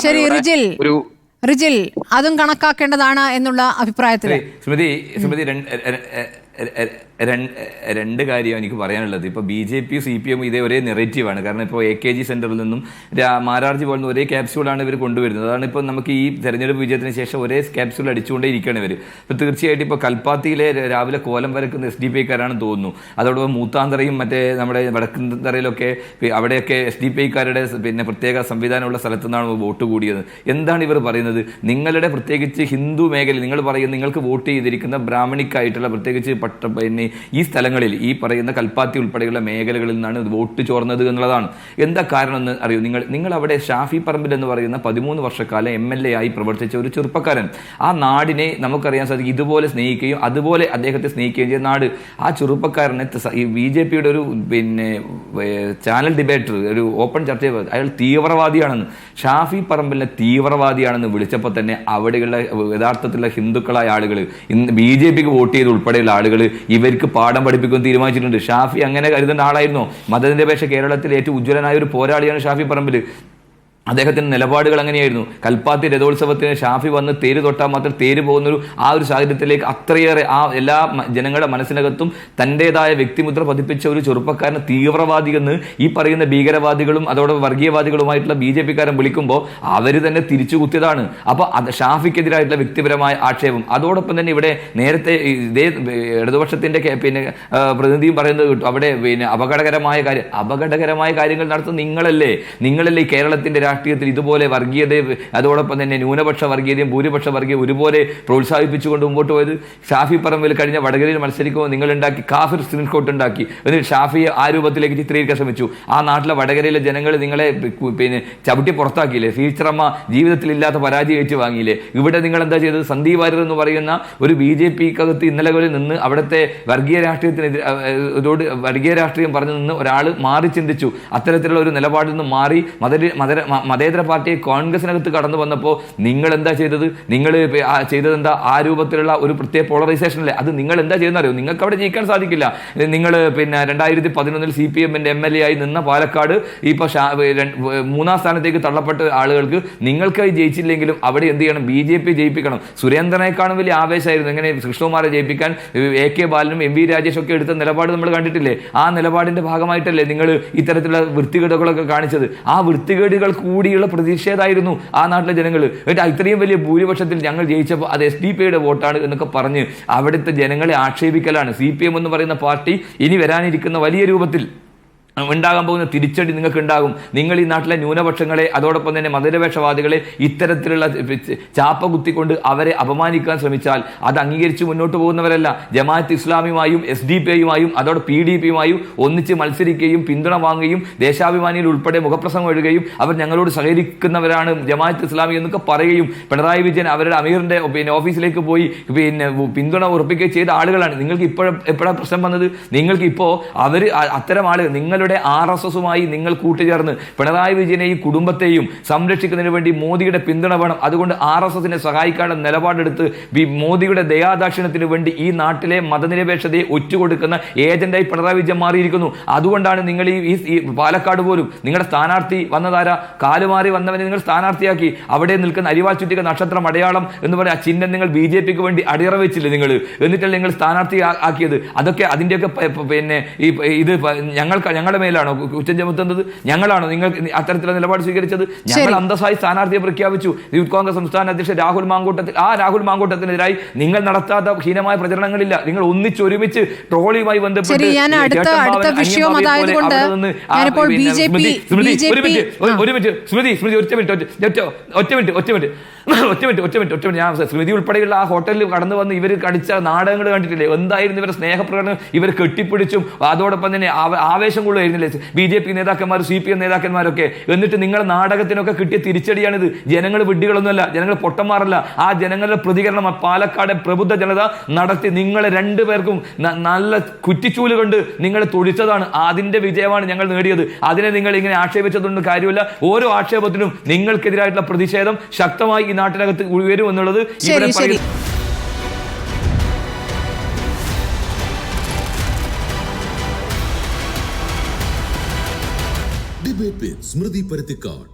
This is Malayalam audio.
ശരി റിജിൽ അതും കണക്കാക്കേണ്ടതാണ് എന്നുള്ള അഭിപ്രായത്തിൽ സ്മൃതി രണ്ട് കാര്യം എനിക്ക് പറയാനുള്ളത്. ഇപ്പോൾ BJP CPM ഇതേ ഒരേ നെറേറ്റീവാണ്. കാരണം ഇപ്പോൾ AKG സെന്ററിൽ നിന്നും മാരാർജി പോകുന്ന ഒരേ ക്യാപ്സ്യൂളാണ് ഇവർ കൊണ്ടുവരുന്നത്. അതാണ് ഇപ്പോൾ നമുക്ക് ഈ തെരഞ്ഞെടുപ്പ് വിജയത്തിന് ശേഷം ഒരേ ക്യാപ്സ്യൂൾ അടിച്ചുകൊണ്ടേ ഇരിക്കുകയാണ് ഇവർ. ഇപ്പോൾ തീർച്ചയായിട്ടും ഇപ്പോൾ കൽപ്പാത്തിയിലെ രാവിലെ കോലം വരക്കുന്ന SDPIക്കാരാണെന്ന് തോന്നുന്നു. അതോടൊപ്പം മൂത്താന്തറയും മറ്റേ നമ്മുടെ വടക്കുംതറയിലൊക്കെ അവിടെയൊക്കെ SDPIക്കാരുടെ പിന്നെ പ്രത്യേക സംവിധാനമുള്ള സ്ഥലത്തു നിന്നാണ് വോട്ട് കൂടിയത്. എന്താണ് ഇവർ പറയുന്നത്? നിങ്ങളുടെ പ്രത്യേകിച്ച് ഹിന്ദു മേഖലയിൽ നിങ്ങൾ പറയുന്നത് നിങ്ങൾക്ക് വോട്ട് ചെയ്തിരിക്കുന്ന ബ്രാഹ്മണിക്കായിട്ടുള്ള പ്രത്യേകിച്ച് പിന്നെ ഈ സ്ഥലങ്ങളിൽ ഈ പറയുന്ന കൽപ്പാത്തി ഉൾപ്പെടെയുള്ള മേഖലകളിൽ നിന്നാണ് വോട്ട് ചോർന്നത് എന്നുള്ളതാണ്. എന്താ കാരണം എന്ന് അറിയൂ? നിങ്ങൾ അവിടെ ഷാഫി പറമ്പിൽ എന്ന് പറയുന്ന 13 വർഷക്കാലം MLA ആയി പ്രവർത്തിച്ച ഒരു ചെറുപ്പക്കാരൻ. ആ നാടിനെ നമുക്കറിയാൻ സാധിക്കും ഇതുപോലെ സ്നേഹിക്കുകയും അതുപോലെ അദ്ദേഹത്തെ സ്നേഹിക്കുകയും ചെയ്ത നാട്. ആ ചെറുപ്പക്കാരനെ ഈ BJPയുടെ ഒരു പിന്നെ ചാനൽ ഡിബേറ്റർ ഒരു ഓപ്പൺ ചർച്ച ചെയ്തത് അയാൾ തീവ്രവാദിയാണെന്ന്, ഷാഫി പറമ്പിലിനെ തീവ്രവാദിയാണെന്ന് വിളിച്ചപ്പോൾ തന്നെ അവിടെയുള്ള യഥാർത്ഥത്തിലുള്ള ഹിന്ദുക്കളായ ആളുകൾ ഇന്ന് BJPക്ക് വോട്ട് ചെയ്ത് ഉൾപ്പെടെയുള്ള ആളുകൾ ഇവർക്ക് പാഠം പഠിപ്പിക്കാൻ തീരുമാനിച്ചിട്ടുണ്ട്. ഷാഫി അങ്ങനെ കരുതുന്ന ആളായിരുന്നോ? മതനിരപേക്ഷ കേരളത്തിൽ ഏറ്റവും ഉജ്ജ്വലനായ ഒരു പോരാളിയാണ് ഷാഫി പറമ്പിൽ. അദ്ദേഹത്തിൻ്റെ നിലപാടുകൾ അങ്ങനെയായിരുന്നു. കൽപ്പാത്തി രഥോത്സവത്തിന് ഷാഫി വന്ന് തേര് തൊട്ടാൽ മാത്രം തേര് പോകുന്നൊരു ആ ഒരു സാഹചര്യത്തിലേക്ക് അത്രയേറെ ആ എല്ലാ ജനങ്ങളുടെ മനസ്സിനകത്തും തൻ്റെതായ വ്യക്തിമുദ്ര പതിപ്പിച്ച ഒരു ചെറുപ്പക്കാരനെ തീവ്രവാദി എന്ന് ഈ പറയുന്ന ഭീകരവാദികളും അതോടൊപ്പം വർഗീയവാദികളുമായിട്ടുള്ള BJPക്കാരൻ വിളിക്കുമ്പോൾ അവർ തന്നെ തിരിച്ചു കുത്തിയതാണ്. അപ്പോൾ അത് ഷാഫിക്കെതിരായിട്ടുള്ള വ്യക്തിപരമായ ആക്ഷേപം. അതോടൊപ്പം തന്നെ ഇവിടെ നേരത്തെ ഇതേ ഇടതുപക്ഷത്തിൻ്റെ പിന്നെ പ്രതിനിധിയും പറയുന്നത് അവിടെ പിന്നെ അപകടകരമായ കാര്യങ്ങൾ നടത്തുന്ന നിങ്ങളല്ലേ ഈ കേരളത്തിൻ്റെ രാഷ്ട്രീയത്തിൽ ഇതുപോലെ വർഗീയത അതോടൊപ്പം തന്നെ ന്യൂനപക്ഷ വർഗീയതയും ഭൂരിപക്ഷ വർഗീയത ഒരുപോലെ പ്രോത്സാഹിപ്പിച്ചുകൊണ്ട് മുമ്പോട്ട് പോയത്. ഷാഫി പറമ്പിൽ കഴിഞ്ഞ വടകരയിൽ മത്സരിക്കുമ്പോൾ നിങ്ങൾ ഉണ്ടാക്കി കാഫിർ സ്ക്രീൻഷോട്ട് ഉണ്ടാക്കി എന്നിട്ട് ഷാഫിയെ ആ രൂപത്തിലേക്ക് ചിത്രീകരിക്കാൻ ശ്രമിച്ചു. ആ നാട്ടിലെ വടകരയിലെ ജനങ്ങൾ നിങ്ങളെ പിന്നെ ചവിട്ടി പുറത്താക്കിയില്ലേ? ടീച്ചറമ്മ ജീവിതത്തിൽ ഇല്ലാത്ത പരാജയം ഏറ്റ് വാങ്ങിയില്ലേ? ഇവിടെ നിങ്ങൾ എന്താ ചെയ്തത്? സന്ദീപ് വാര്യർ എന്ന് പറയുന്ന ഒരു BJPക്കകത്ത് ഇന്നലെ പോലെ നിന്ന് അവിടുത്തെ വർഗീയ രാഷ്ട്രീയം പറഞ്ഞു നിന്ന് ഒരാൾ മാറി ചിന്തിച്ചു. അത്തരത്തിലുള്ള ഒരു നിലപാടിൽ നിന്ന് മാറി മതേതര പാർട്ടി കോൺഗ്രസിനകത്ത് കടന്നു വന്നപ്പോൾ നിങ്ങൾ എന്താ ചെയ്തത്? നിങ്ങൾ ചെയ്തത് എന്താ? ആ രൂപത്തിലുള്ള ഒരു പ്രത്യേക പോളറൈസേഷനല്ലേ? അത് നിങ്ങൾ എന്താ ചെയ്യുന്ന അറിയോ? നിങ്ങൾക്ക് അവിടെ ജയിക്കാൻ സാധിക്കില്ല. നിങ്ങൾ പിന്നെ 2011 CPMന്റെ MLA ആയി നിന്ന പാലക്കാട് ഇപ്പൊ 3ാം സ്ഥാനത്തേക്ക് തള്ളപ്പെട്ട ആളുകൾക്ക് നിങ്ങൾക്കായി ജയിച്ചില്ലെങ്കിലും അവിടെ എന്ത് ചെയ്യണം? BJP ജയിപ്പിക്കണം. സുരേന്ദ്രനേക്കാളും വലിയ ആവേശമായിരുന്നു എങ്ങനെ കൃഷ്ണകുമാരെ ജയിപ്പിക്കാൻ AK ബാലനും MV രാജേഷും ഒക്കെ എടുത്ത നിലപാട് നമ്മൾ കണ്ടിട്ടില്ലേ? ആ നിലപാടിന്റെ ഭാഗമായിട്ടല്ലേ നിങ്ങൾ ഇത്തരത്തിലുള്ള വൃത്തികേടുകളൊക്കെ കാണിച്ചത്? ആ വൃത്തികേടുകൾ കൂടിയുള്ള പ്രതിഷേധമായിരുന്നു ആ നാട്ടിലെ ജനങ്ങൾ. ഇത്രയും വലിയ ഭൂരിപക്ഷത്തിൽ ഞങ്ങൾ ജയിച്ചപ്പോൾ അത് SDPയുടെ വോട്ടാണ് എന്നൊക്കെ പറഞ്ഞ് അവിടുത്തെ ജനങ്ങളെ ആക്ഷേപിക്കലാണ്. CPM എന്ന് പറയുന്ന പാർട്ടി ഇനി വരാനിരിക്കുന്ന വലിയ രൂപത്തിൽ ഉണ്ടാകാൻ പോകുന്ന തിരിച്ചടി നിങ്ങൾക്ക് ഉണ്ടാകും. നിങ്ങൾ ഈ നാട്ടിലെ ന്യൂനപക്ഷങ്ങളെ അതോടൊപ്പം തന്നെ മതനിരപേക്ഷവാദികളെ ഇത്തരത്തിലുള്ള ചാപ്പ കുത്തിക്കൊണ്ട് അവരെ അപമാനിക്കാൻ ശ്രമിച്ചാൽ അത് അംഗീകരിച്ച് മുന്നോട്ട് പോകുന്നവരല്ല. ജമാഅത്ത് ഇസ്ലാമിയുമായും SDPയുമായും അതോടെ PDPയുമായും ഒന്നിച്ച് മത്സരിക്കുകയും പിന്തുണ വാങ്ങുകയും ദേശാഭിമാനിയിൽ ഉൾപ്പെടെ മുഖപ്രസംഗം എഴുതുകയും അവർ ഞങ്ങളോട് സഹകരിക്കുന്നവരാണ് ജമാഅത്ത് ഇസ്ലാമി എന്നൊക്കെ പറയുകയും പിണറായി വിജയൻ അവരുടെ അമീറിന്റെ പിന്നെ ഓഫീസിലേക്ക് പോയി പിന്നെ പിന്തുണ ഉറപ്പിക്കുകയും ചെയ്ത ആളുകളാണ്. നിങ്ങൾക്ക് എപ്പോഴാണ് പ്രശ്നം വന്നത്? നിങ്ങൾക്ക് ഇപ്പോൾ അവർ അത്തരം ആളുകൾ നിങ്ങളുടെ RSSുമായി നിങ്ങൾ കൂട്ടുചേർന്ന് പിണറായി വിജയനെയും കുടുംബത്തെയും സംരക്ഷിക്കുന്നതിന് വേണ്ടി മോദിയുടെ പിന്തുണ വേണം. അതുകൊണ്ട് RSSനെ സഹായിക്കാനുള്ള നിലപാടെടുത്ത് മോദിയുടെ ദയാദാക്ഷിണ്യത്തിന് വേണ്ടി ഈ നാട്ടിലെ മതനിരപേക്ഷതയെ ഒറ്റുകൊടുക്കുന്ന ഏജന്റായി പിണറായി വിജയൻ മാറിയിരിക്കുന്നു. അതുകൊണ്ടാണ് നിങ്ങൾ ഈ പാലക്കാട് പോലും നിങ്ങളുടെ സ്ഥാനാർത്ഥി വന്നതാരാ? കാലുമാറി വന്നവനെ നിങ്ങൾ സ്ഥാനാർത്ഥിയാക്കി. അവിടെ നിൽക്കുന്ന അരിവാൾ ചുറ്റിക നക്ഷത്രം അടയാളം എന്ന് പറയുന്ന ചിഹ്നം നിങ്ങൾ BJPക്ക് വേണ്ടി അടിയറ വെച്ചില്ലേ നിങ്ങൾ? എന്നിട്ടല്ലേ നിങ്ങൾ സ്ഥാനാർത്ഥി ആക്കിയത്? അതൊക്കെ അതിൻ്റെയൊക്കെ പിന്നെ ഇത് ഞങ്ങളുടെ മേലാണോ കുറ്റം ചുമത്തുന്നത്? ഞങ്ങളാണോ നിങ്ങൾ അത്തരത്തിലുള്ള നിലപാട് സ്വീകരിച്ചത്? ഞങ്ങൾ അന്തസ്സായി സ്ഥാനാർത്ഥിയെ പ്രഖ്യാപിച്ചു. യൂത്ത് കോൺഗ്രസ് സംസ്ഥാന അധ്യക്ഷൻ രാഹുൽ മാങ്കൂട്ടത്തിനെതിരായി നിങ്ങൾ നടത്താത്ത ഹീനമായ പ്രചരണങ്ങളില്ല. നിങ്ങൾ ഒരുമിച്ച് ട്രോളിയുമായി ബന്ധപ്പെട്ട് ഞാൻ സ്മൃതി ഉൾപ്പെടെയുള്ള ആ ഹോട്ടലിൽ കടന്നു വന്ന് ഇവർ കടിച്ച നാടകങ്ങൾ കണ്ടിട്ടില്ലേ? എന്തായിരുന്നു ഇവരുടെ സ്നേഹപ്രകടനം? ഇവർ കെട്ടിപ്പിടിച്ചും അതോടൊപ്പം തന്നെ ആവേശം കൊള്ളുമായിരുന്നില്ലേ BJP നേതാക്കന്മാർ CPM നേതാക്കന്മാരൊക്കെ? എന്നിട്ട് നിങ്ങളുടെ നാടകത്തിനൊക്കെ കിട്ടിയ തിരിച്ചടിയാണിത്. ജനങ്ങൾ വിഡ്ഢികളൊന്നുമല്ല, ജനങ്ങൾ പൊട്ടന്മാരല്ല. ആ ജനങ്ങളുടെ പ്രതികരണം പാലക്കാട് പ്രബുദ്ധ ജനത നടത്തി നിങ്ങളെ രണ്ടുപേർക്കും നല്ല കുറ്റിച്ചൂല് കൊണ്ട് നിങ്ങളെ തൊഴിച്ചതാണ്. അതിന്റെ വിജയമാണ് ഞങ്ങൾ നേടിയത്. അതിനെ നിങ്ങൾ ഇങ്ങനെ ആക്ഷേപിച്ചതുകൊണ്ട് കാര്യമില്ല. ഓരോ ആക്ഷേപത്തിനും നിങ്ങൾക്കെതിരായിട്ടുള്ള പ്രതിഷേധം ശക്തമായി ഈ നാട്ടിനകത്ത് ഉയരും എന്നുള്ളത് ഇവിടെ പറയുന്നത്. ഡിബേറ്റ് വിത്ത് സ്മൃതി പരുത്തിക്കാട്.